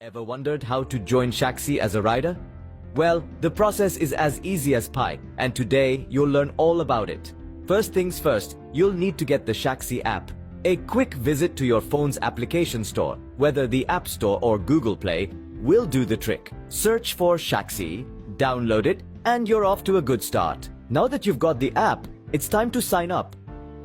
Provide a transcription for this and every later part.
Ever wondered how to join Shaxi as a rider? Well, the process is as easy as pie, and today you'll learn all about it. First things first, you'll need to get the Shaxi app. A quick visit to your phone's application store, whether the App Store or Google Play, will do the trick. Search for Shaxi, download it, and you're off to a good start. Now that you've got the app, it's time to sign up.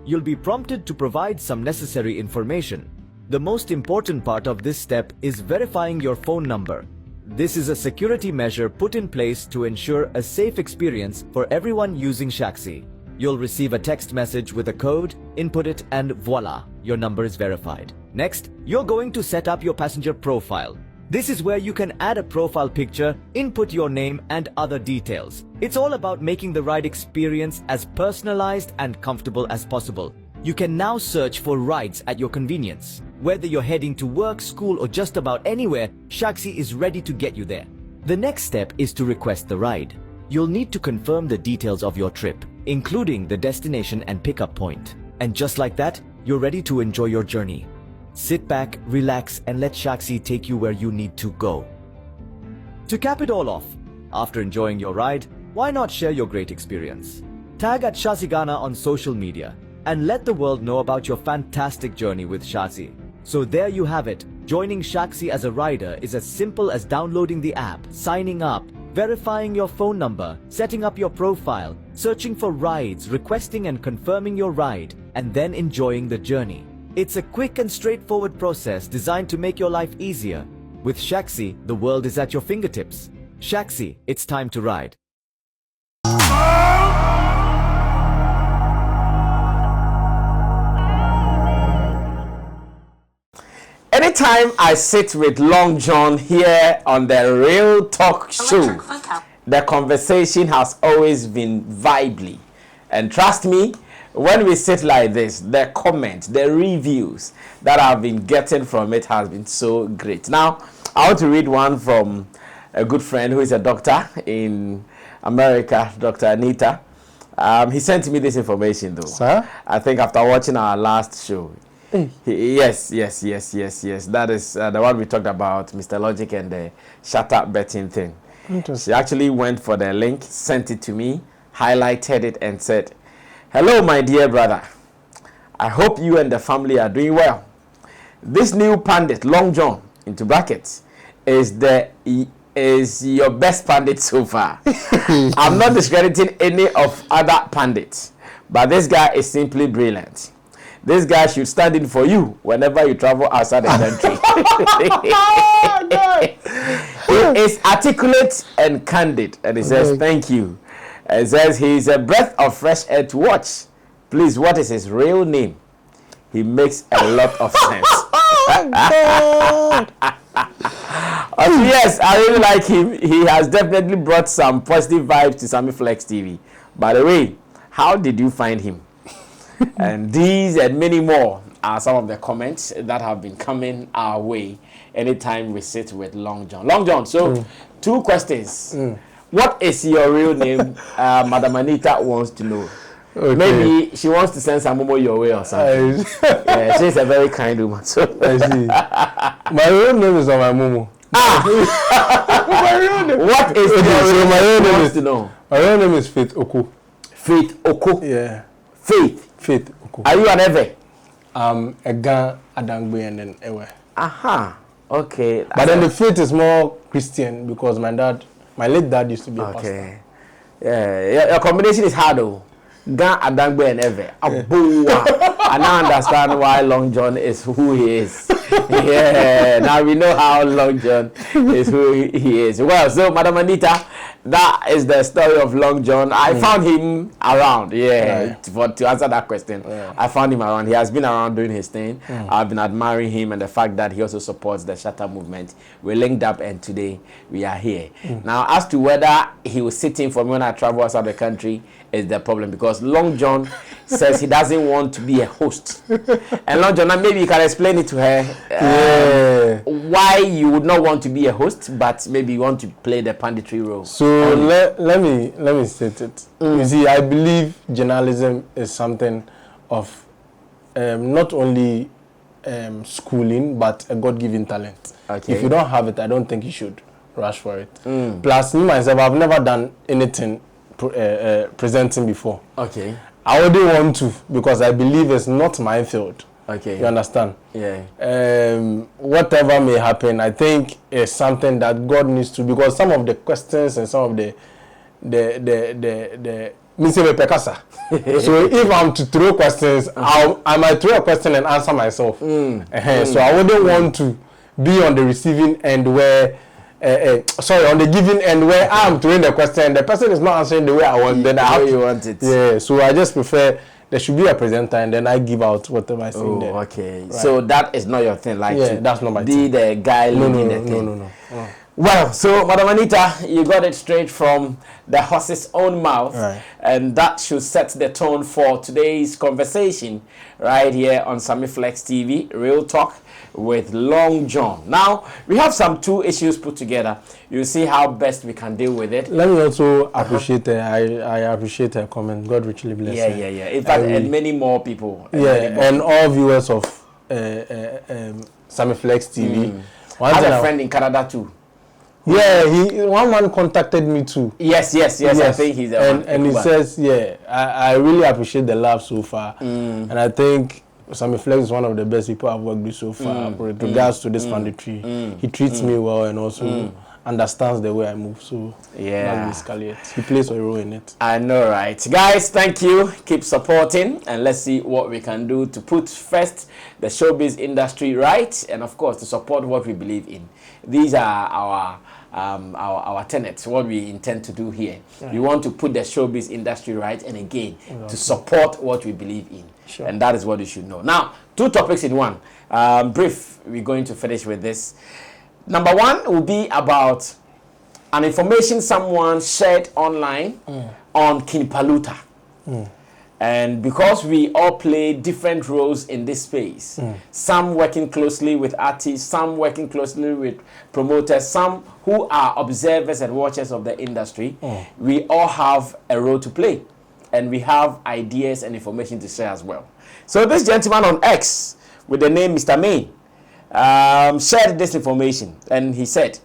You'll be prompted to provide some necessary information. The most important part of this step is verifying your phone number. This is a security measure put in place to ensure a safe experience for everyone using Shaxi. You'll receive a text message with a code, input it, and voila, your number is verified. Next, you're going to set up your passenger profile. This is where you can add a profile picture, input your name, and other details. It's all about making the ride experience as personalized and comfortable as possible. You can now search for rides at your convenience. Whether you're heading to work, school, or just about anywhere, Shaxi is ready to get you there. The next step is to request the ride. You'll need to confirm the details of your trip, including the destination and pickup point. And just like that, you're ready to enjoy your journey. Sit back, relax, and let Shaxi take you where you need to go. To cap it all off, after enjoying your ride, why not share your great experience? Tag at Shazigana on social media and let the world know about your fantastic journey with Shaxi. So there you have it. Joining Shaxi as a rider is as simple as downloading the app, signing up, verifying your phone number, setting up your profile, searching for rides, requesting and confirming your ride, and then enjoying the journey. It's a quick and straightforward process designed to make your life easier. With Shaxi, the world is at your fingertips. Shaxi, it's time to ride. Anytime I sit with Long John here on the Real Talk Show, the conversation has always been lively. And trust me, when we sit like this, the comments, the reviews that I've been getting from it has been so great. Now, I want to read one from a good friend who is a doctor in America, Dr. Anita. He sent me this information though. Sir? I think after watching our last show. Yes. That is the one we talked about, Mr. Logic and the Shatta betting thing. She actually went for the link, sent it to me, highlighted it, and said, "Hello, my dear brother. I hope you and the family are doing well. This new pandit, Long John, into brackets, is your best pandit so far. I'm not discrediting any of other pandits, but this guy is simply brilliant. This guy should stand in for you whenever you travel outside the country." He is articulate and candid, and he says, "Thank you." And says he's a breath of fresh air to watch. Please, what is his real name? He makes a lot of sense. Yes, I really like him. He has definitely brought some positive vibes to Sammy Flex TV. By the way, how did you find him? And these and many more are some of the comments that have been coming our way anytime we sit with Long John. Long John, so 2 questions. What is your real name? Madam Anita wants to know. Okay. Maybe she wants to send some more your way or something. Yeah, she's a very kind woman. So I see. My real name is on my momo. My real name. What is your real name? My real name is to know. My real name is Faith Oku. Faith Oku. Yeah. Faith Oku. Are you an Ewe? A Ga Adangbe and then Ewe. Aha. Okay. But then the Faith is more Christian because my late dad used to be a pastor. Okay. Yeah, your combination is hard though. Ga Adangbe and Ewe. I now understand why Long John is who he is. Yeah, now we know how Long John is who he is. Well, so Madam Anita, that is the story of Long John. I found him around, to answer that question. I found him around. He has been around doing his thing. I've been admiring him and the fact that he also supports the Shatta movement. We linked up and today we are here. Now, as to whether he was sitting for me when I travel outside the country is the problem, because Long John says he doesn't want to be a host. And Long John, maybe you can explain it to her why you would not want to be a host, but maybe you want to play the panditry role. So let me state it. You see, I believe journalism is something of not only schooling, but a God-given talent. Okay. If you don't have it, I don't think you should rush for it. Plus, me myself, I've never done anything presenting before. Okay. I wouldn't want to because I believe it's not my field. Okay. You understand? Yeah. Whatever may happen, I think it's something that God needs to, because some of the questions and some of the so if I'm to throw questions, I might throw a question and answer myself. So I wouldn't want to be on the receiving end where, on the giving end where I'm throwing the question and the person is not answering the way I want. Then I have you want it. Yeah. So I just prefer there should be a presenter and then I give out whatever I see there. Okay. Right. So that is not your thing, like that's not my thing. The guy leading the thing. No. Well, so Madam Anita, you got it straight from the horse's own mouth, right. And that should set the tone for today's conversation right here on Sammy Flex TV, Real Talk with Long John. Now, we have some two issues put together. You'll see how best we can deal with it. Let me also appreciate I appreciate her comment. God richly bless her. Yeah. In fact, and many more people. And all viewers of Sammy Flex TV. I have a friend in Canada too. Yeah, one man contacted me too. Yes. I think he's and he says, I really appreciate the love so far, and I think Sammy Flex is one of the best people I've worked with so far. With regards to this mandatory, he treats me well and also understands the way I move. So basically he plays a role in it. I know, right, guys? Thank you. Keep supporting, and let's see what we can do to put first the showbiz industry right, and of course to support what we believe in. These are our tenets, what we intend to do here. We want to put the showbiz industry right, and again, to support what we believe in. Sure. And that is what you should know. Now, two topics in one. Brief, we're going to finish with this. Number one will be about an information someone shared online on King Paluta. And because we all play different roles in this space, some working closely with artists, some working closely with promoters, some who are observers and watchers of the industry, we all have a role to play. And we have ideas and information to share as well. So this gentleman on X with the name Mr. Main shared this information, and he said,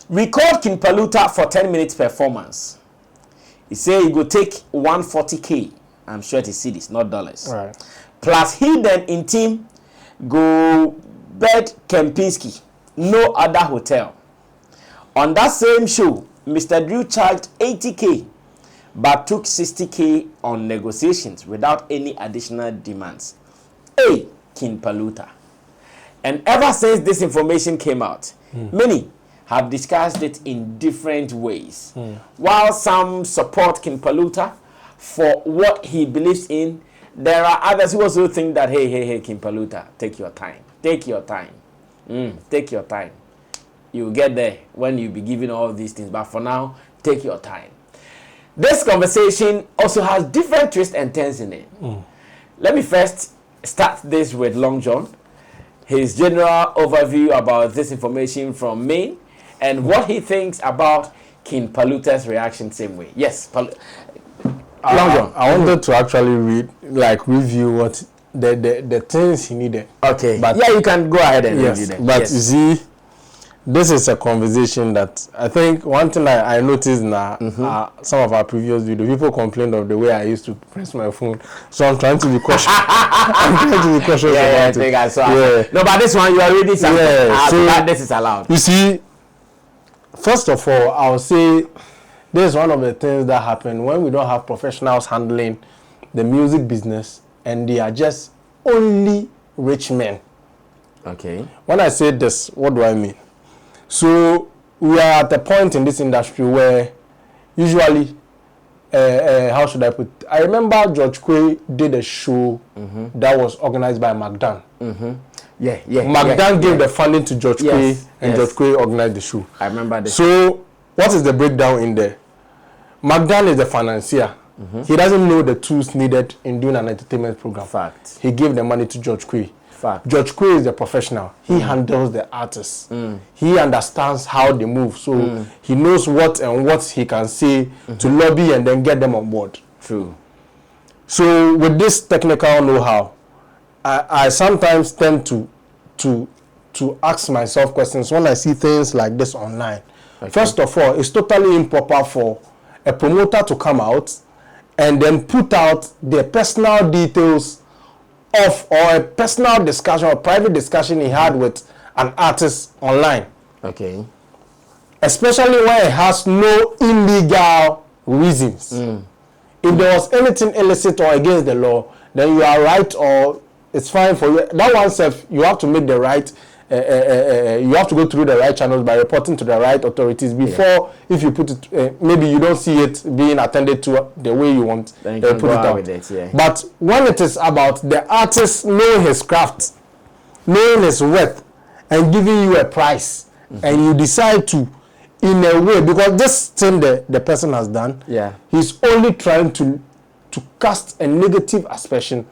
"We called King Paluta for 10 minutes performance. He said he would take 140K. I'm sure it is cedis, not dollars. Right. Plus he then in team go bed Kempinski, no other hotel. On that same show, Mr. Drew charged 80K, but took 60K on negotiations without any additional demands. Hey, King Paluta." And ever since this information came out, many have discussed it in different ways. While some support King Paluta for what he believes in, there are others who also think that, hey, King Paluta, take your time. Take your time. Take your time. You'll get there when you be giving all these things. But for now, take your time. This conversation also has different twists and turns in it. Let me first start this with Long John. His general overview about this information from Maine and what he thinks about King Paluta's reaction same way. Yes, Long John. I wanted to actually review what the things he needed. Okay. But you can go ahead and review them. But you see, this is a conversation that I think one thing I noticed now, some of our previous videos, people complained of the way I used to press my phone. So I'm trying to be cautious. I'm trying to be cautious about it. I saw. No, but this one you are reading something. So this is allowed. You see, first of all, I'll say this is one of the things that happen when we don't have professionals handling the music business and they are just only rich men. Okay. When I say this, what do I mean? So we are at a point in this industry where usually, how should I put it? I remember George Quay did a show that was organized by McDan. McDan gave the funding to George Quay and George Quay organized the show. I remember this. So what is the breakdown in there? McDan is the financier. He doesn't know the tools needed in doing an entertainment program. Fact. He gave the money to George Quay. Fact. George Quay is the professional. He handles the artists. He understands how they move. So he knows what he can say to lobby and then get them on board. True. So with this technical know-how, I sometimes tend to ask myself questions when I see things like this online. Okay. First of all, it's totally improper for a promoter to come out and then put out their personal details of, or a personal discussion or private discussion he had with an artist online. Okay. Especially when it has no illegal reasons. If there was anything illicit or against the law, then you are right, or it's fine for you. That one self, you have to make the right, you have to go through the right channels by reporting to the right authorities before, if you put it, maybe you don't see it being attended to the way you want, then you can put it out. With it, yeah. But when it is about the artist knowing his craft, knowing his worth, and giving you a price, and you decide to, in a way, because this thing the person has done, he's only trying to cast a negative aspersion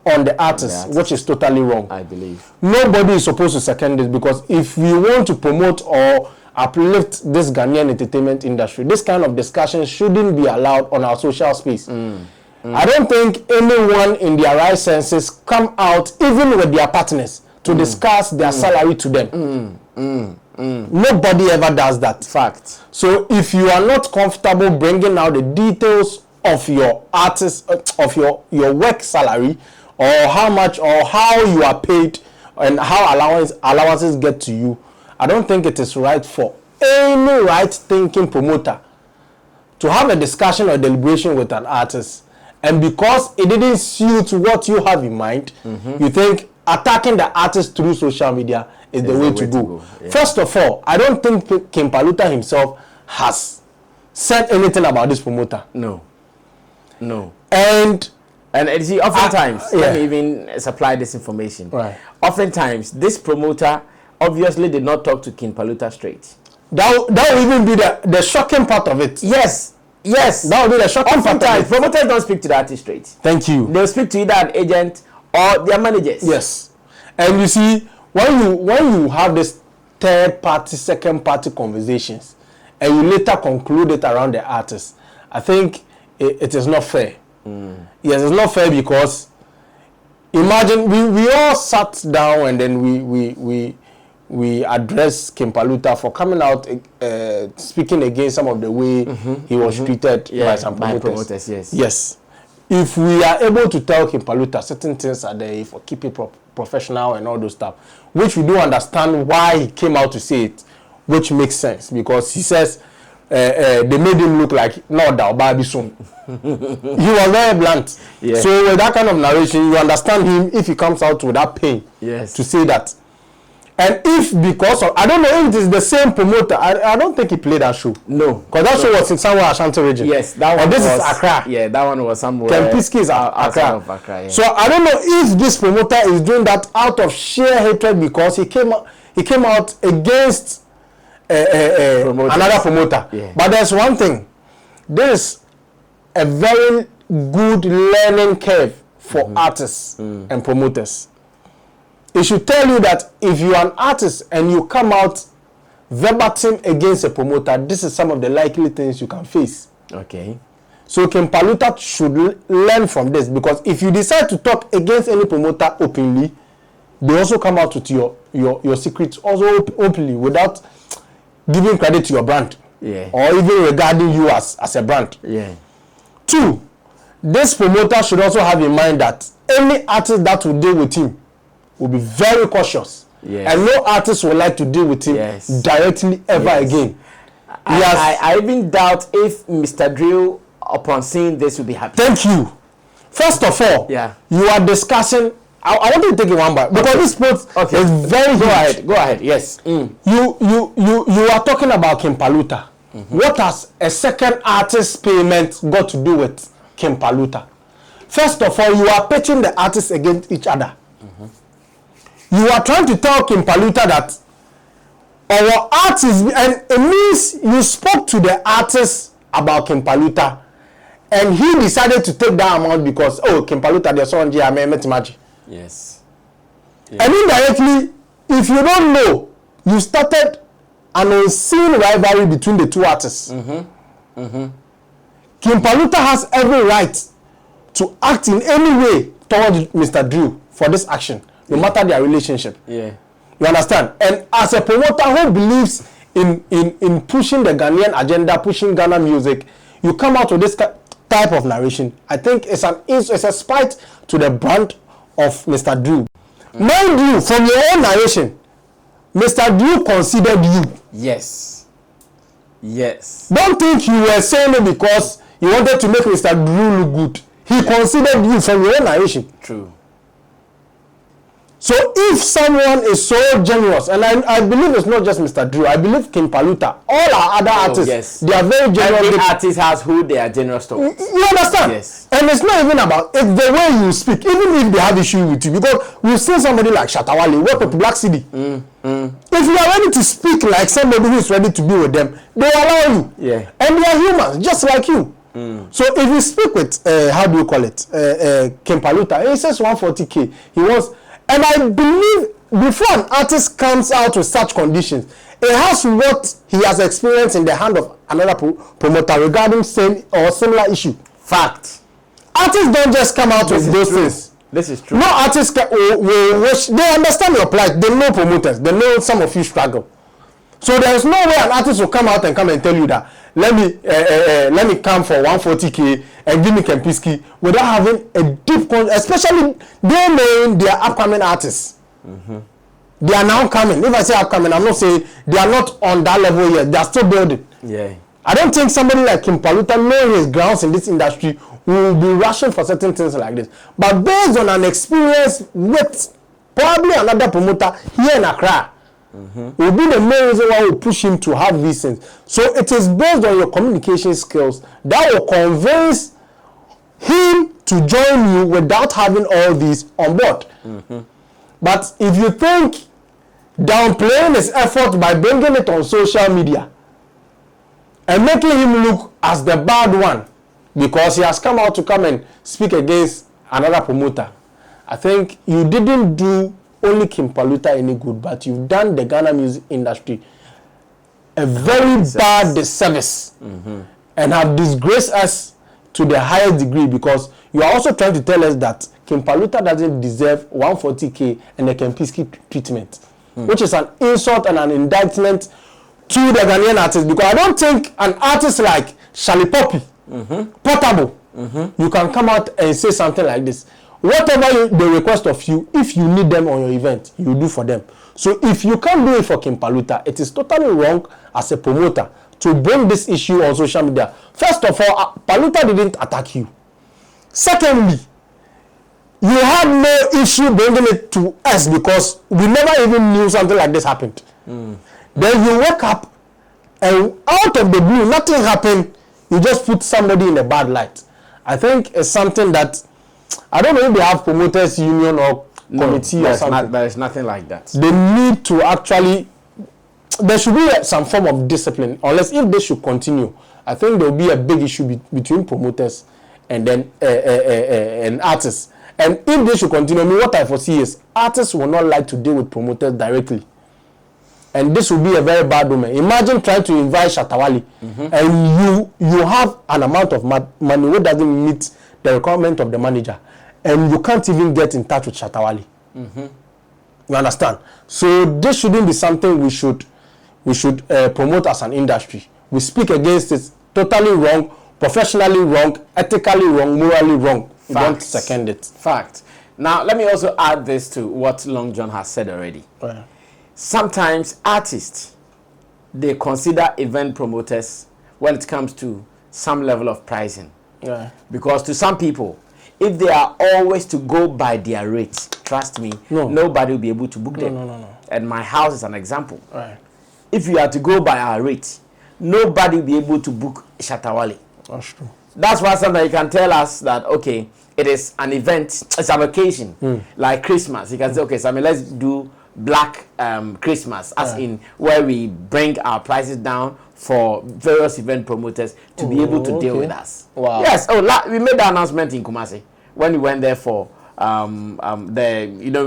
on the artist, which is totally wrong. I believe nobody is supposed to second this, because if we want to promote or uplift this Ghanaian entertainment industry, this kind of discussion shouldn't be allowed on our social space. I don't think anyone in their right senses come out, even with their partners, to discuss their salary to them. Nobody ever does that. Fact. So if you are not comfortable bringing out the details of your artist, of your work salary, or how much or how you are paid, and how allowances get to you, I don't think it is right for any right-thinking promoter to have a discussion or deliberation with an artist, and because it didn't suit what you have in mind, you think attacking the artist through social media is the way to go. Yeah. First of all, I don't think King Paluta himself has said anything about this promoter. No. And you see, oftentimes, let me even supply this information. Right. Oftentimes, this promoter obviously did not talk to King Paluta straight. That will even be the shocking part of it. Yes. That will be the shocking part of it. Promoters don't speak to the artist straight. Thank you. They'll speak to either an agent or their managers. Yes. And you see, when you have this third party, second party conversations, and you later conclude it around the artist, I think it is not fair. Yes, it's not fair, because imagine we all sat down and then we addressed King Paluta for coming out speaking against some of the way he was treated by some promoters. Yes. If we are able to tell King Paluta certain things are there for keep it professional and all those stuff, which we do understand why he came out to say it, which makes sense, because he says they made him look like no doubt baby soon. He was very blunt. Yeah. So with that kind of narration, you understand him if he comes out with that pain to say that. And if because of, I don't know if it is the same promoter, I don't think he played that show. No. Because that show was in somewhere Ashanti region. Yes, that one and this was, is Accra. Yeah, that one was somewhere. Kempiski is Accra. Yeah. So I don't know if this promoter is doing that out of sheer hatred because he came out against another promoter. Yeah. But there's one thing. There's a very good learning curve for artists and promoters. It should tell you that if you are an artist and you come out verbatim against a promoter, this is some of the likely things you can face. Okay. So King Paluta should learn from this, because if you decide to talk against any promoter openly, they also come out with your secrets also openly without giving credit to your brand. Yeah. Or even regarding you as a brand. Yeah. 2, this promoter should also have in mind that any artist that will deal with him will be very cautious. Yes. And no artist would like to deal with him directly ever again. I even doubt if Mr. Drill, upon seeing this, will be happy. Thank you. First of all, you are discussing. I want to take it one by, because this sport is very huge. Go ahead. Yes. You are talking about King Paluta. What has a second artist payment got to do with King Paluta? First of all, you are pitching the artists against each other. You are trying to tell King Paluta that our artists, and it means you spoke to the artist about King Paluta, and he decided to take that amount because King Paluta there's someone here magic. Yes. And indirectly, if you don't know, you started an unseen rivalry between the two artists. King Paluta has every right to act in any way towards Mr. Drew for this action, no matter their relationship. Yeah. You understand? And as a promoter who believes in pushing the Ghanaian agenda, pushing Ghana music, you come out with this type of narration. I think it's a spite to the brand of Mr. Drew. Mind you, from your own narration, Mr. Drew considered you. Yes. Yes. Don't think you were saying it because you wanted to make Mr. Drew look good. He considered you from your own narration. True. So if someone is so generous, and I believe it's not just Mr. Drew, I believe King Paluta, all our other artists, yes. they are very generous. Every artist has who they are generous to. You understand? Yes. And it's not even about, it's the way you speak, even if they have issue with you. Because we've seen somebody like Shatta Wale work with Black City. If you are ready to speak like somebody who is ready to be with them, they will allow you. Yeah. And they are humans, just like you. So if you speak with, how do you call it, King Paluta, he says 140K, he wants. And I believe before an artist comes out with such conditions, it has what he has experienced in the hand of another promoter regarding same or similar issue. Fact. Artists don't just come out with those things. This is true. No artists will wish, they understand your plight. They know promoters. They know some of you struggle. So there is no way an artist will come out and tell you that let me come for 140K and give me Kempiski without having a deep especially they knowing they are upcoming artists. They are now coming. If I say upcoming, I'm not saying they are not on that level yet. They are still building. Yeah. I don't think somebody like King Paluta, knowing his grounds in this industry, will be rushing for certain things like this. But based on an experience with probably another promoter here in Accra, will be the main reason why we push him to have these things. So it is based on your communication skills that will convince him to join you without having all these on board. But if you think downplaying his effort by bringing it on social media and making him look as the bad one because he has come out to come and speak against another promoter, I think you didn't do only King Paluta any good, but you've done the Ghana music industry a very bad disservice and have disgraced us to the highest degree, because you are also trying to tell us that King Paluta doesn't deserve 140K and a Kempiski treatment, which is an insult and an indictment to the Ghanaian artist. Because I don't think an artist like Shali Poppy, Portable, you can come out and say something like this. Whatever they request of you, if you need them on your event, you do for them. So if you can't do it for King Paluta, it is totally wrong as a promoter to bring this issue on social media. First of all, Paluta didn't attack you. Secondly, you had no issue bringing it to us because we never even knew something like this happened. Then you wake up and out of the blue, nothing happened. You just put somebody in a bad light. I think it's something that, I don't know if they have promoters union or committee or something. There is nothing like that. They need to actually, there should be some form of discipline, unless if they should continue. I think there will be a big issue between promoters and then and artists. And if they should continue, I mean, what I foresee is artists will not like to deal with promoters directly. And this will be a very bad moment. Imagine trying to invite Shatta Wale and you have an amount of money which doesn't meet the requirement of the manager, and you can't even get in touch with Shatta Wale. You understand? So this shouldn't be something we should promote as an industry. We speak against it. Totally wrong, professionally wrong, ethically wrong, morally wrong. We don't second it. Fact. Now let me also add this to what Long John has said already. Right. Sometimes artists, they consider event promoters when it comes to some level of pricing. Yeah. Because to some people, if they are always to go by their rates, trust me, nobody will be able to book them. No. And my house is an example. Right. If you are to go by our rate, nobody will be able to book Shatta Wale. That's true. That's why sometimes you can tell us that, okay, it is an event, it's an occasion, like Christmas. You can say, okay, Sammy, let's do Black Christmas, as in where we bring our prices down for various event promoters to be able to deal with us. Wow. Yes. Oh, we made the announcement in Kumasi when we went there for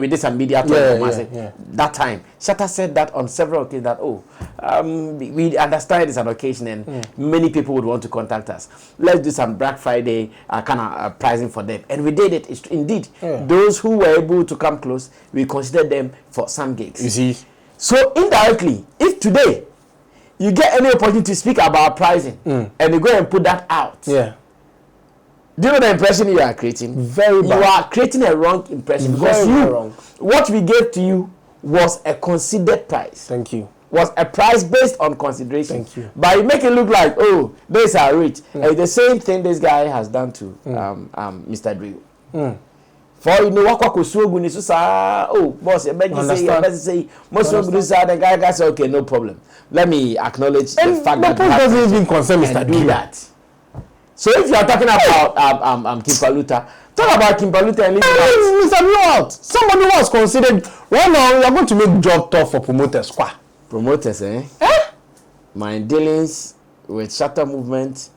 we did some media talk. That time, Shatta said that on several occasions that we understand it's an occasion and many people would want to contact us. Let's do some Black Friday kind of pricing for them, and we did it. It's indeed those who were able to come close, we considered them for some gigs. You see, so indirectly, if today you get any opportunity to speak about pricing and you go and put that out, do you know the impression you are creating? Very bad. You are creating a wrong impression because what we gave to you was a considered price. Thank you. Was a price based on consideration. Thank you. But you make it look like, oh, these are rich. The same thing this guy has done to Mr. Drill. For you know what boss, say most of the guy say, okay, no problem. Let me acknowledge the fact that doesn't even concern Mr. Do that. So if you are talking about Kim Paluta, talk about Kim Paluta and leave it Mr. Lord, somebody was considered. Right now, we are going to make job tough for promoters. Promoters, My dealings with Shatta movement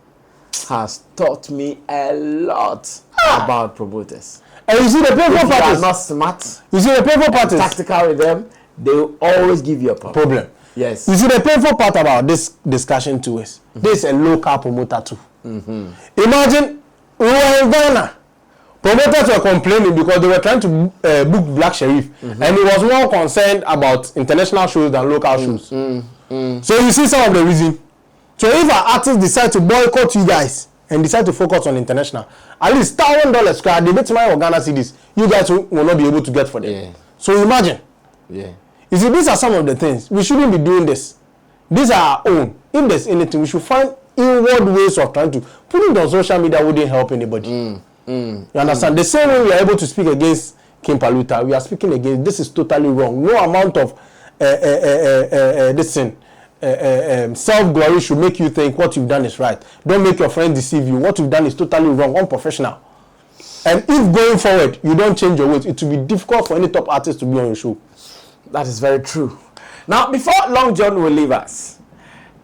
has taught me a lot about promoters. And you see the paper parties. If you are not smart, you see the paper parties. Tactical with them, they will always give you a problem. Yes. You see the painful part about this discussion too is this is a local promoter too. Imagine we were in Ghana. Promoters were complaining because they were trying to book Black Sheriff, and he was more concerned about international shows than local shows. So you see some of the reason. So if our artists decide to boycott you guys and decide to focus on international, at least $1,000 square, they bet my Ghana CDs, you guys will not be able to get for them. So imagine. You see, these are some of the things. We shouldn't be doing this. These are our own. If there's anything, we should find inward ways of trying to put it on social media wouldn't help anybody. You understand? The same way we are able to speak against Kim Paluta, we are speaking against this is totally wrong. No amount of self-glory should make you think what you've done is right. Don't make your friends deceive you. What you've done is totally wrong, unprofessional. And if going forward, you don't change your ways, it will be difficult for any top artist to be on your show. That is very true. Now, before Long John will leave us,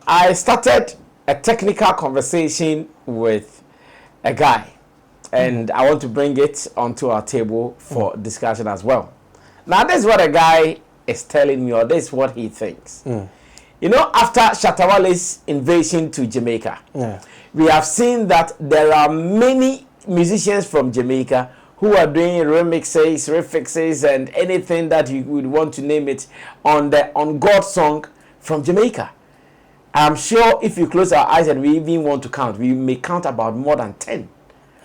I started a technical conversation with a guy, and I want to bring it onto our table for discussion as well. Now, this is what a guy is telling me, or this is what he thinks. You know, after Shatta Wale's invasion to Jamaica, we have seen that there are many musicians from Jamaica who are doing remixes, refixes, and anything that you would want to name it on the On God song from Jamaica. I'm sure if you close our eyes and we even want to count, we may count about more than 10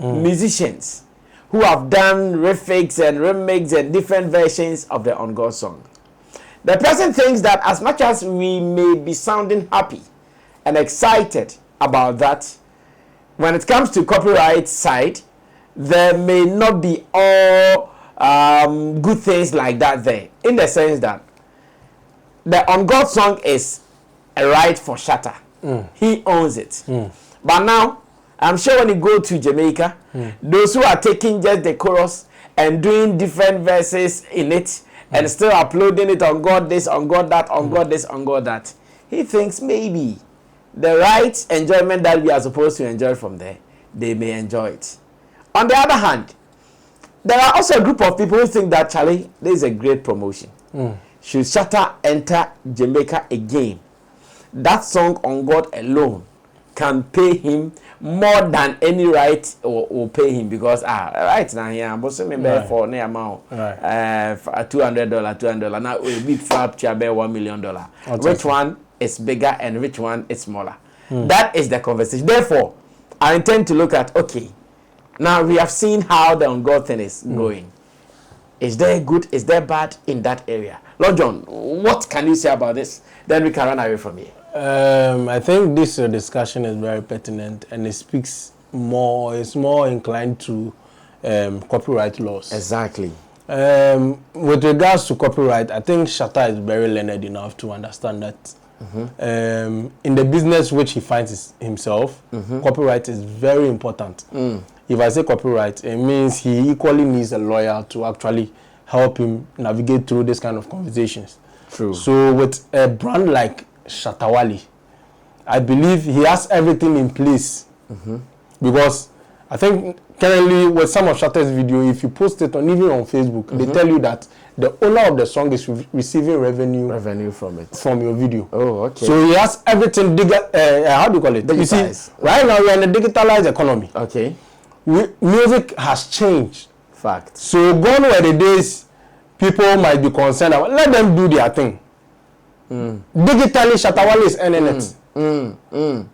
musicians who have done refix and remix and different versions of the On God song. The person thinks that as much as we may be sounding happy and excited about that, when it comes to copyright side, there may not be all good things like that there, in the sense that the On God song is a right for Shatta. He owns it. But now, I'm sure when you go to Jamaica, those who are taking just the chorus and doing different verses in it and still uploading it on God this, on God that, on God this, on God that, he thinks maybe the right enjoyment that we are supposed to enjoy from there, they may enjoy it. On the other hand, there are also a group of people who think that, Charlie, this is a great promotion. Should Shatta enter Jamaica again, that song On God alone can pay him more than any right will pay him, because right now here I'm also member for near amount $200 now a big flap chair $1 million. Which one is bigger and which one is smaller? That is the conversation. Therefore, I intend to look at, okay, now we have seen how the On God thing is going. Is there good, is there bad in that area? Lord John, what can you say about this? Then we can run away from here. I think this discussion is very pertinent, and it speaks more, it's more inclined to copyright laws. Exactly. With regards to copyright, I think Shatta is very learned enough to understand that in the business which he finds himself, copyright is very important. If I say copyright, it means he equally needs a lawyer to actually help him navigate through this kind of conversations. True. So with a brand like Shatta Wale, I believe he has everything in place, because I think currently with some of Shatta's video, if you post it on even on Facebook, they tell you that the owner of the song is receiving revenue from it, from your video. Oh, okay. So he has everything how do you call it? Digitized. You see, right now we are in a digitalized economy. Okay. Music has changed. Fact. So gone were the days people might be concerned about. Let them do their thing. Digitally, Shatta Wale is earning it.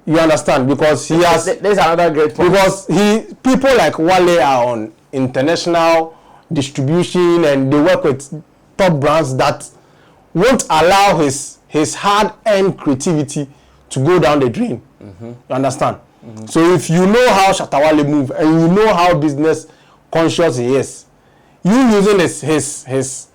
You understand? Because he has. There's another great point. Because people like Wale are on international distribution and they work with top brands that won't allow his hard-earned creativity to go down the drain. You understand? So if you know how Shatta Wale move and you know how business conscious he is, you using his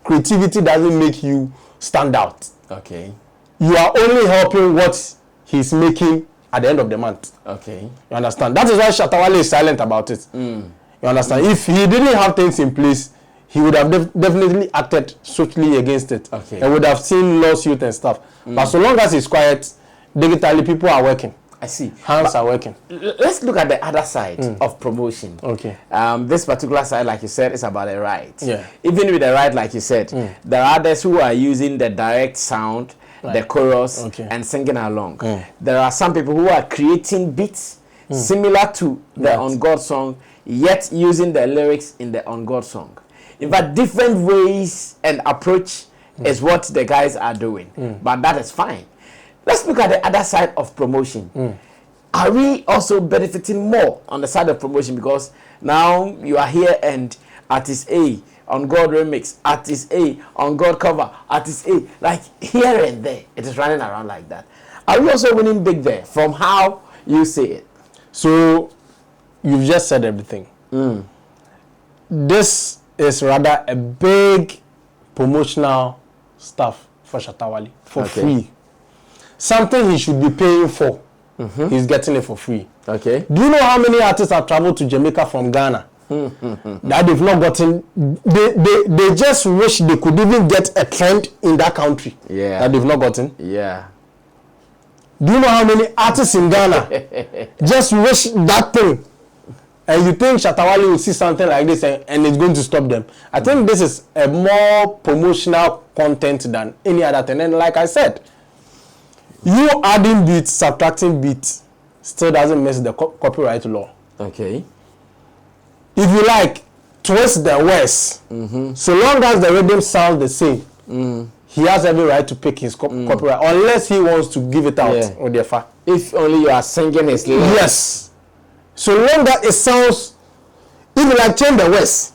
creativity doesn't make you stand out. Okay. You are only helping what he's making at the end of the month. Okay. You understand? That is why Shatta Wale is silent about it. You understand? If he didn't have things in place, he would have definitely acted swiftly against it. Okay. And would have seen lawsuit and stuff. But so long as he's quiet, digitally people are working. I see. Hands are working. Let's look at the other side of promotion. Okay. This particular side, like you said, is about the right. Yeah. Even with the right, like you said, there are others who are using the direct sound, the chorus, and singing along. There are some people who are creating beats similar to the On God song, yet using the lyrics in the On God song. In fact, different ways and approach is what the guys are doing. But that is fine. Let's look at the other side of promotion. Are we also benefiting more on the side of promotion? Because now you are here and artist A on God remix, artist A on God cover, artist A, like here and there. It is running around like that. Are we also winning big there from how you see it? So you've just said everything. This is rather a big promotional stuff for Shatta Wale for free. Something he should be paying for. He's getting it for free. Okay. Do you know how many artists have traveled to Jamaica from Ghana that they've not gotten? They just wish they could even get a trend in that country that they've not gotten. Yeah. Do you know how many artists in Ghana just wish that thing? And you think Shatta Wale will see something like this and it's going to stop them? I think this is a more promotional content than any other thing. And like I said, you adding beats, subtracting beats, still doesn't miss the copyright law. Okay. If you like, twist the words, so long as the rhythm sounds the same, he has every right to pick his copyright, unless he wants to give it out with the fa. If only you are singing his lyrics. Yes. So long as it sounds, if you like change the words,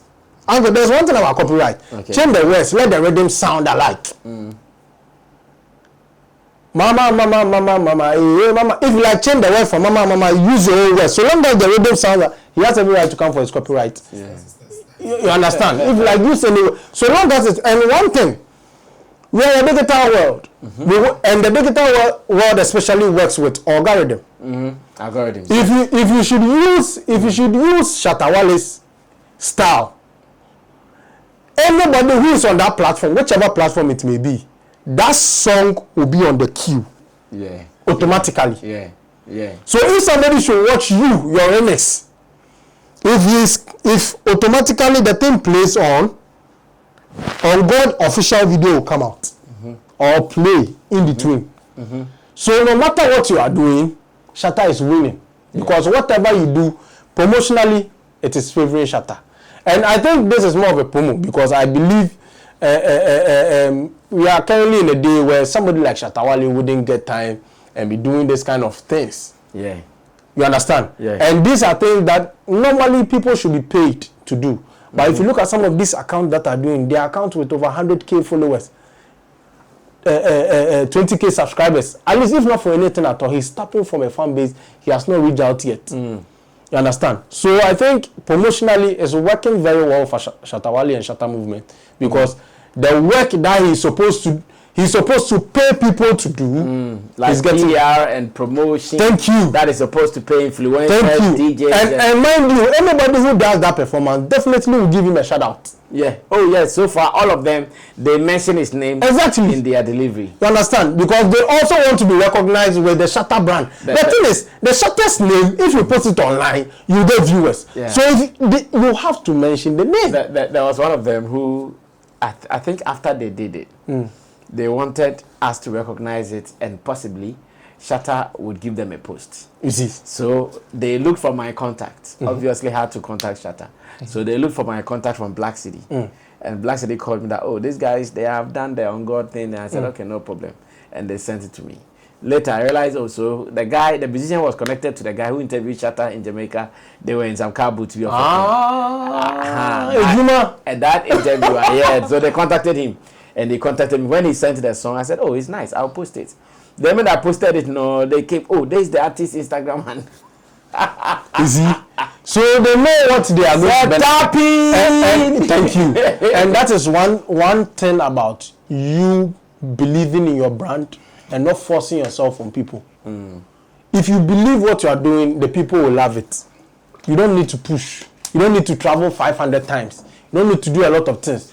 and there's one thing about copyright, change the words, let the rhythm sound alike. Mama, mama, mama, mama, mama. If you like change the word from mama, mama, use your own words. So long as the rhythm sounds, he has every right to come for his copyright. You understand? If you like use any, so long as it's, and one thing, we are a digital world, and the digital world especially works with algorithm. Algorithm. If you should use Shatta Wale's style, anybody who is on that platform, whichever platform it may be, that song will be on the queue. Automatically. So if somebody should watch your remix, if automatically the thing plays on God official video will come out or play in between. So no matter what you are doing, Shatta is winning because whatever you do promotionally, it is favoring Shatta. And I think this is more of a promo because I believe we are currently in a day where somebody like Shatta Wale wouldn't get time and be doing this kind of things. You understand? And these are things that normally people should be paid to do. But if you look at some of these accounts that are doing, their accounts with over 100k followers, 20k subscribers, at least if not for anything at all, he's tapping from a fan base he has not reached out yet. You understand? So I think promotionally it's working very well for Shatta Wale and Shatta movement because the work that he's supposed to, he's supposed to pay people to do. Like he's getting PR and promotion. Thank you. That is supposed to pay influencers, Thank you. DJs. And mind you, anybody who does that performance definitely will give him a shout out. Yeah. Oh yes. So far, all of them, they mention his name Exactly in their delivery. You understand? Because they also want to be recognized with the Shatta brand. The thing is, the Shatta's name, if you post it online, you get viewers. Yeah. So if you have to mention the name. There was one of them who, I think after they did it, they wanted us to recognize it, and possibly Shatta would give them a post. You see? So they looked for my contact. Obviously had to contact Shatta. So they looked for my contact from Black City. And Black City called me that, oh, these guys, they have done their on God thing. And I said, okay, no problem. And they sent it to me. Later, I realized also the musician was connected to the guy who interviewed Shatta in Jamaica. They were in some car boot. And that interview, yeah, so they contacted him. And they contacted me. When he sent the song, I said, oh, it's nice. I'll post it. Then when I posted it, no, they came, oh, there's the artist Instagram man. You see? So they know what they are going to be. And thank you. And that is one thing about you believing in your brand and not forcing yourself on people. If you believe what you are doing, the people will love it. You don't need to push. You don't need to travel 500 times. You don't need to do a lot of things.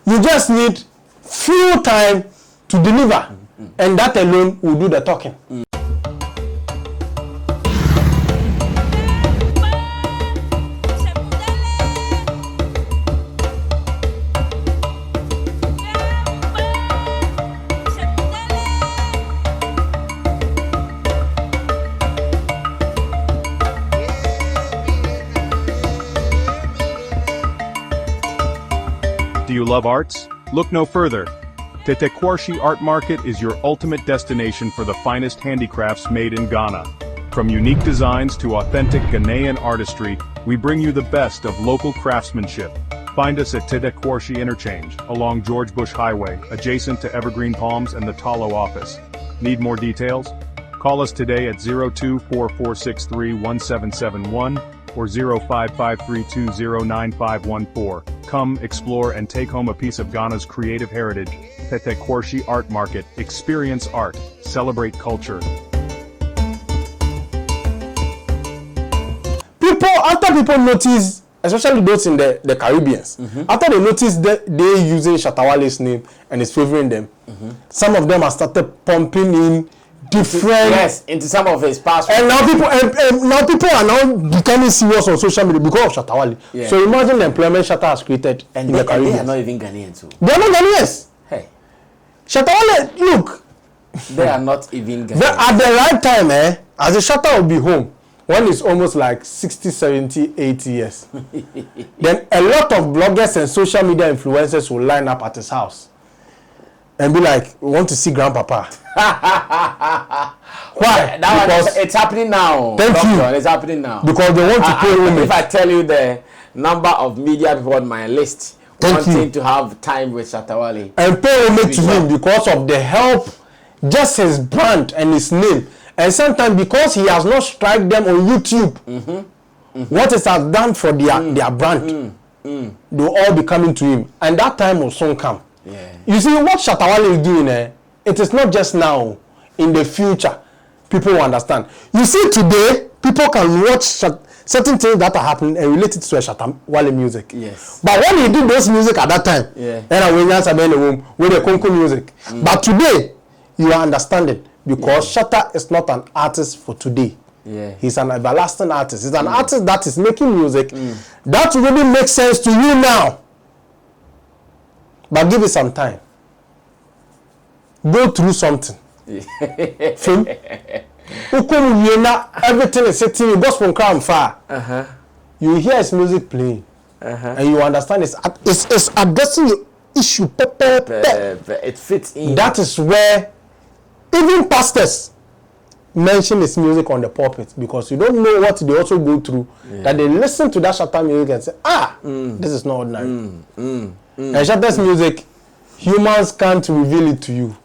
You just need few time to deliver. And that alone will do the talking. Do you love arts? Look no further. Tetekwarshi Art Market is your ultimate destination for the finest handicrafts made in Ghana. From unique designs to authentic Ghanaian artistry, we bring you the best of local craftsmanship. Find us at Tetekwarshi Interchange, along George Bush Highway, adjacent to Evergreen Palms and the Talo office. Need more details? Call us today at 0244631771 or 0553209514. Come, explore, and take home a piece of Ghana's creative heritage. Tetekwarshi Art Market. Experience art. Celebrate culture. After people notice, especially those in the Caribbeans, after they notice that they using Shatta Wale's name and it's favoring them, some of them have started pumping in different into some of his past. And now people are now becoming serious on social media because of Shatta Wale. Yeah. So imagine the employment Shatta has created in the Caribbean. They are not even Ghanaians too. They are not Ghanaians. Hey, Shatta Wale, look. They are not even Ghanaians. At the right time, as a Shatta will be home when it's almost like 60, 70, 80 years. Then a lot of bloggers and social media influencers will line up at his house and be like, we want to see grandpapa. Why? Because it's happening now. Thank you. It's happening now. Because they want to pay homage. If I tell you the number of media people on my list wanting to have time with Shatta Wale. And pay homage to him because of the help, just his brand and his name. And sometimes because he has not struck them on YouTube, what it has done for their brand, they'll all be coming to him. And that time will soon come. Yeah. You see, what Shatta Wale is doing, it is not just now. In the future, people will understand. You see, today, people can watch certain things that are happening and relate it to a Shatta Wale music. Yes. But when he did those music at that time, and I went in the room with the Konko music. But today, you are understanding because Shatta is not an artist for today. Yeah. He's an everlasting artist. He's an artist that is making music that really makes sense to you now. But give it some time. Go through something. Film. Everything is sitting in gospel crown far. You hear his music playing. And you understand it's addressing your issue. It fits in. That is where even pastors mention his music on the pulpit because you don't know what they also go through. That they listen to that Shatta music and say, this is not ordinary. And Shatta's music, humans can't reveal it to you.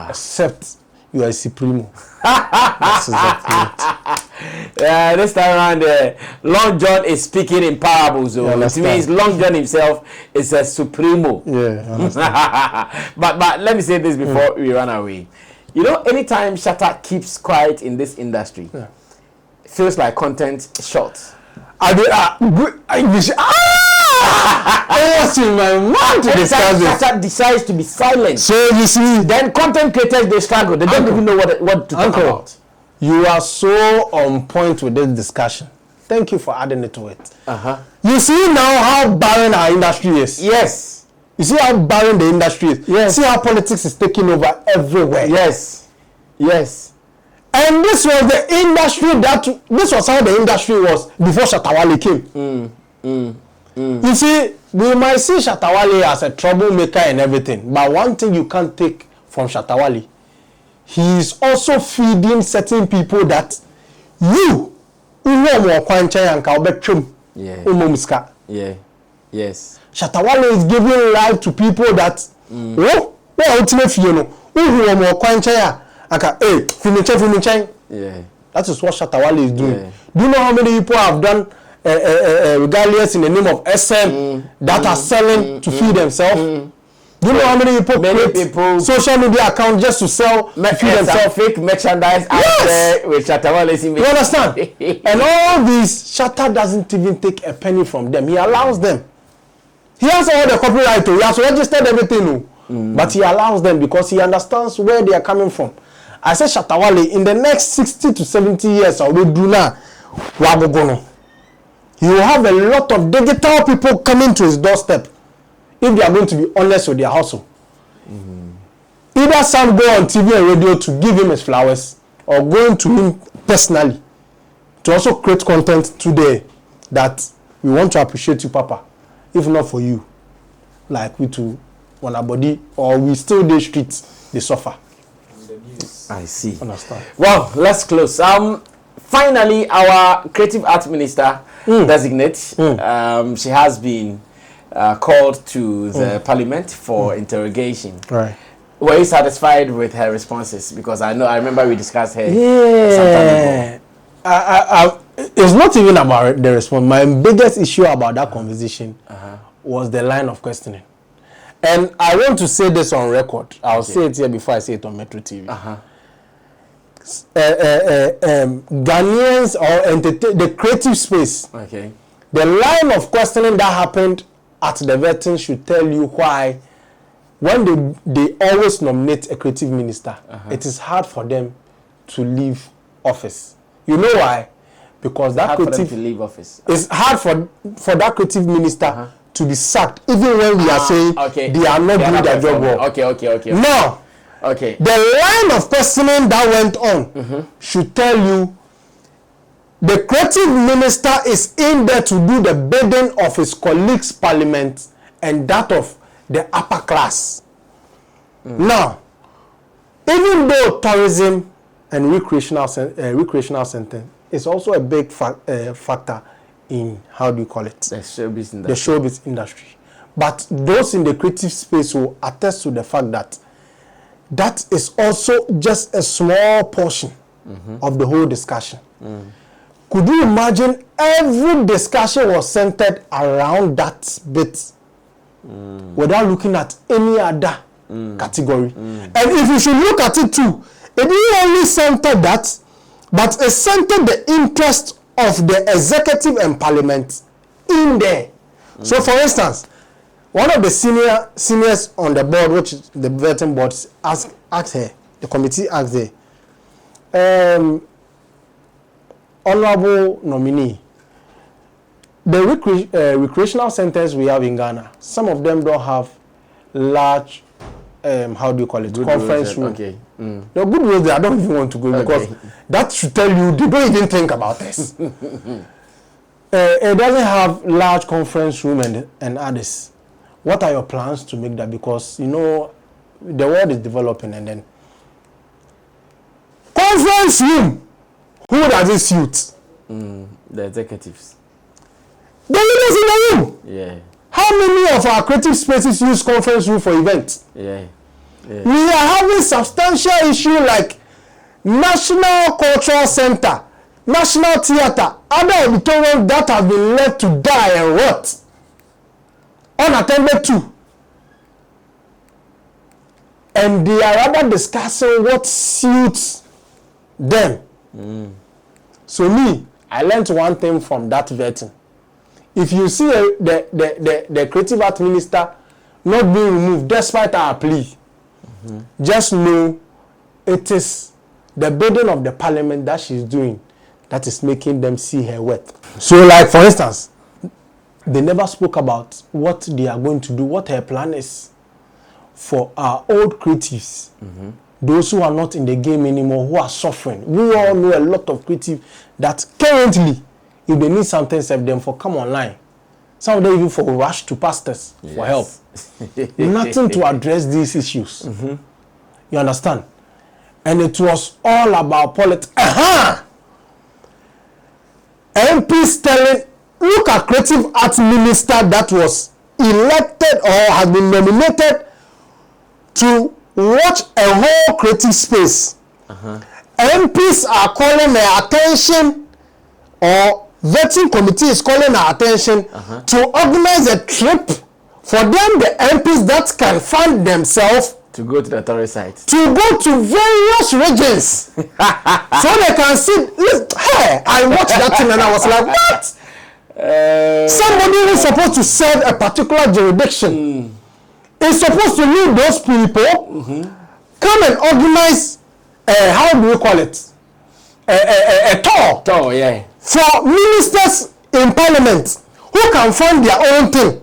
Except you are a supremo. That's exactly it. This time around, Long John is speaking in parables. So it means Long John himself is a supremo. Yeah, but let me say this before we run away. You know, anytime Shatta keeps quiet in this industry, it feels like content short. I was in my mind to discuss this. Shatta decides to be silent. So you see, Then content creators, they struggle. They don't even know what to talk about. You are so on point with this discussion. Thank you for adding it to it. You see now how barren our industry is. Yes. You see how barren the industry is. Yes. See how politics is taking over everywhere. Yes. Yes. And this was the industry this was how the industry was before Shatta Wale came. You see, we might see Shatta Wale as a troublemaker and everything, but one thing you can't take from Shatta Wale, he is also feeding certain people that you Yeah. Yes. Shatta Wale is giving life to people that yeah. That is what Shatta Wale is doing. Yeah. Do you know how many people have done regardless in the name of SM that are selling to feed themselves? Do you know how many people create social media accounts just to sell to feed themselves? Fake merchandise out there with Shatta Wale. You understand? And all these, Shatta doesn't even take a penny from them. He allows them. He has all the copyright. He has registered everything. But he allows them because he understands where they are coming from. I said Shatta Wale, in the next 60 to 70 years, he will have a lot of digital people coming to his doorstep if they are going to be honest with their hustle. Either some go on TV and radio to give him his flowers, or going to him personally to also create content today that we want to appreciate you, Papa. If not for you, like we too on our body, or we still the streets, they suffer. I see. Understand? Well, let's close. Finally, our creative art minister designate, she has been called to the parliament for interrogation. Right. Were you satisfied with her responses? Because I remember we discussed her some time ago. It's not even about the response. My biggest issue about that conversation was the line of questioning. And I want to say this on record. I'll say it here before I say it on Metro TV. Ghanaians or the creative space. The line of questioning that happened at the vetting should tell you why, when they always nominate a creative minister, it is hard for them to leave office. You know why? Because that creative to leave office. It's hard for that creative minister to be sacked, even when we are saying they are not doing their job well. Okay. Now, the line of questioning that went on should tell you the creative minister is in there to do the burden of his colleagues' parliament and that of the upper class. Now, even though tourism and recreational center is also a big factor in, how do you call it? The showbiz industry. The showbiz industry. But those in the creative space will attest to the fact that that is also just a small portion of the whole discussion. Could you imagine every discussion was centered around that bit without looking at any other category? And if you should look at it too, it didn't only center that, but it centered the interest of the executive and parliament in there. So for instance, one of the seniors on the board, which is the vetting board, asked her, the committee asked her, honorable nominee, the recreational centers we have in Ghana, some of them don't have large, how do you call it, good conference room. The good roads, I don't even want to go because that should tell you they don't even think about this. It doesn't have large conference room and others. What are your plans to make that? Because, you know, the world is developing, and then conference room, who does it suit? The executives. The leaders in the room. Yeah. How many of our creative spaces use conference room for events? Yeah. We are having substantial issue like National Cultural Center, National Theatre, other auditoriums that have been left to die and rot, unattended to. And they are rather discussing what suits them. So me, I learned one thing from that vetting. If you see the creative art minister not being removed despite our plea, just know it is the burden of the parliament that she's doing that is making them see her worth. So like for instance, they never spoke about what they are going to do, what her plan is for our old creatives. Those who are not in the game anymore, who are suffering. We all know a lot of creatives that currently, if they need something, save them for come online. Some of them even for rush to pastors for help. Nothing to address these issues. You understand? And it was all about politics. MPs telling, look at creative arts minister that was elected or has been nominated to watch a whole creative space. MPs are calling their attention, or vetting committee is calling our attention to organize a trip for them, the MPs that can fund themselves To go to the tourist site. to go to various regions so they can see. Hey, I watched that thing and I was like, what? Somebody who is supposed to serve a particular jurisdiction is supposed to lead those people, come and organize, how do we call it? A tour. Tour, yeah. For ministers in parliament who can fund their own thing.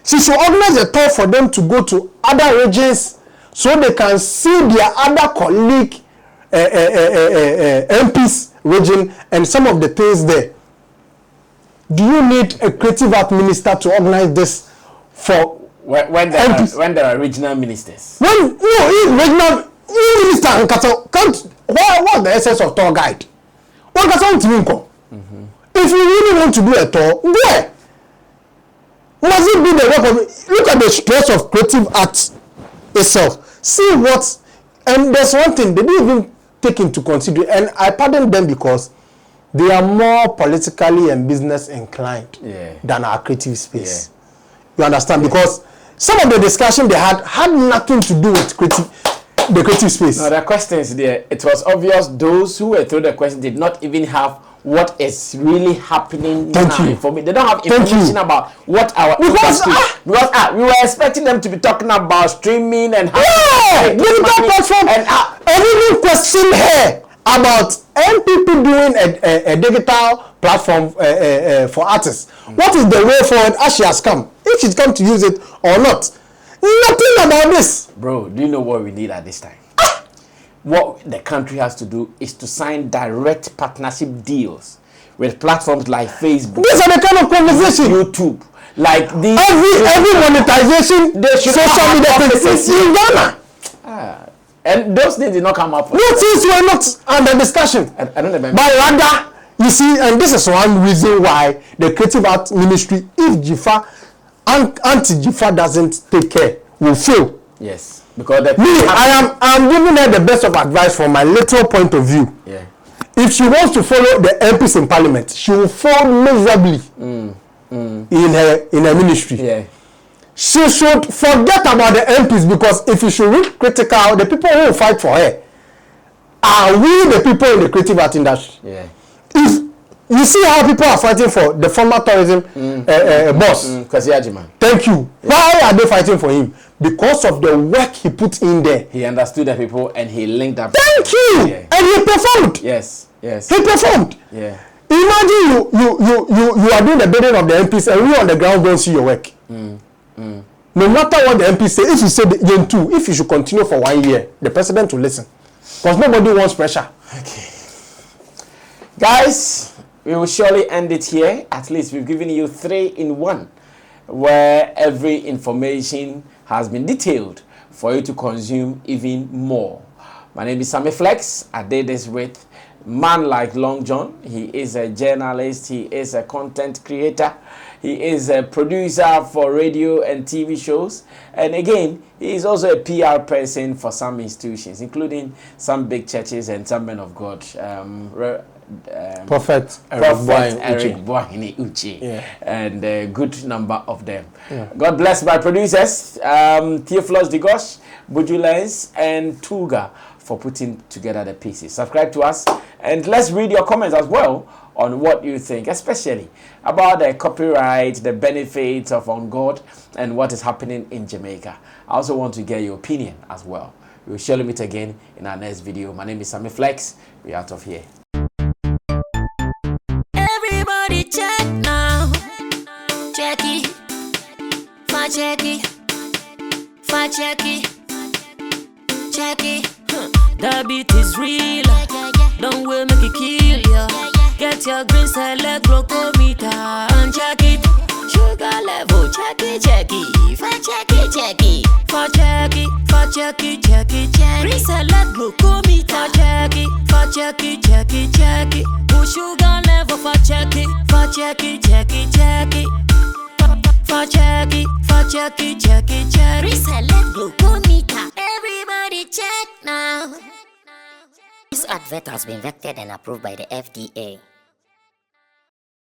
She should organize a tour for them to go to other regions so they can see their other colleague MPs region and some of the things there. Do you need a creative art minister to organize this for When there are regional ministers? When no regional minister can't. What's the essence of tour guide? What can if you really want to do a tour, where must it be the work of? Look at the stress of creative arts itself. See what, and there's one thing they didn't even take into consideration, and I pardon them because they are more politically and business inclined than our creative space. You understand? Because some of the discussion they had nothing to do with the creative space. No, the questions there, it was obvious those who were through the question did not even have what is really happening now. They don't have information about what our because we were expecting them to be talking about streaming and digital platform and even question her about MPP doing a digital platform for artists. What is the way forward as she has come? If she's come to use it or not. Nothing about this. Bro, do you know what we need at this time? What the country has to do is to sign direct partnership deals with platforms like Facebook. These are the kind of conversation. YouTube. Like the every monetization social media places in Ghana. And those things did not come up. No things were not under discussion. I don't remember. But rather, you see, and this is one reason why the Creative Art Ministry, if Jifa, anti-Jifa doesn't take care, will fail. Yes. Because I'm giving her the best of advice from my little point of view. Yeah. If she wants to follow the MPs in parliament, she will fall miserably in her ministry. Yeah. She should forget about the MPs, because if you should read critical, the people who will fight for her are we, the people in the creative art industry. Yeah. If you see how people are fighting for the former tourism boss, thank you. Why are they fighting for him? Because of the work he put in there. He understood the people and he linked up. Thank you. Yeah. And he performed. Yes. Yes. He performed. Yeah. Imagine you are doing the bidding of the MPs and we on the ground don't see your work. No matter what the MPs say, if you say if you should continue for 1 year, the president will listen. Because nobody wants pressure. Okay. Guys, we will surely end it here. At least we've given you 3 in 1, where every information has been detailed for you to consume even more. My name is Sammy Flex. I did this with man like Long John. He is a journalist, he is a content creator, he is a producer for radio and TV shows, and again, he is also a PR person for some institutions, including some big churches and some men of God. Prophet Eric Boahini Uche, and a good number of them. God bless my producers, Theophilus Digosh, Bujulens, and Tuga, for putting together the pieces. Subscribe to us, and let's read your comments as well on what you think, especially about the copyright, the benefits of On God, and what is happening in Jamaica. I also want to get your opinion as well. We will surely meet again in our next video. My name is Sammy Flex. We're out of here. Everybody check now. Check it. Fact check it. Fact check it. Check it. The beat is real. Don't wait, make it kill ya. Get your green select glucometer and check it. Sugar level, check it, check it. Fact check it, check it. Fact check it, fact check it, check it, check it. Green select glucometer. Fact check it, fact check it, check it, check it. Put sugar level, fact check it, fact check it, check it, check it. Fact check it, fact check it, check it, check it. Green select glucometer. Everybody check now. This advert has been vetted and approved by the FDA.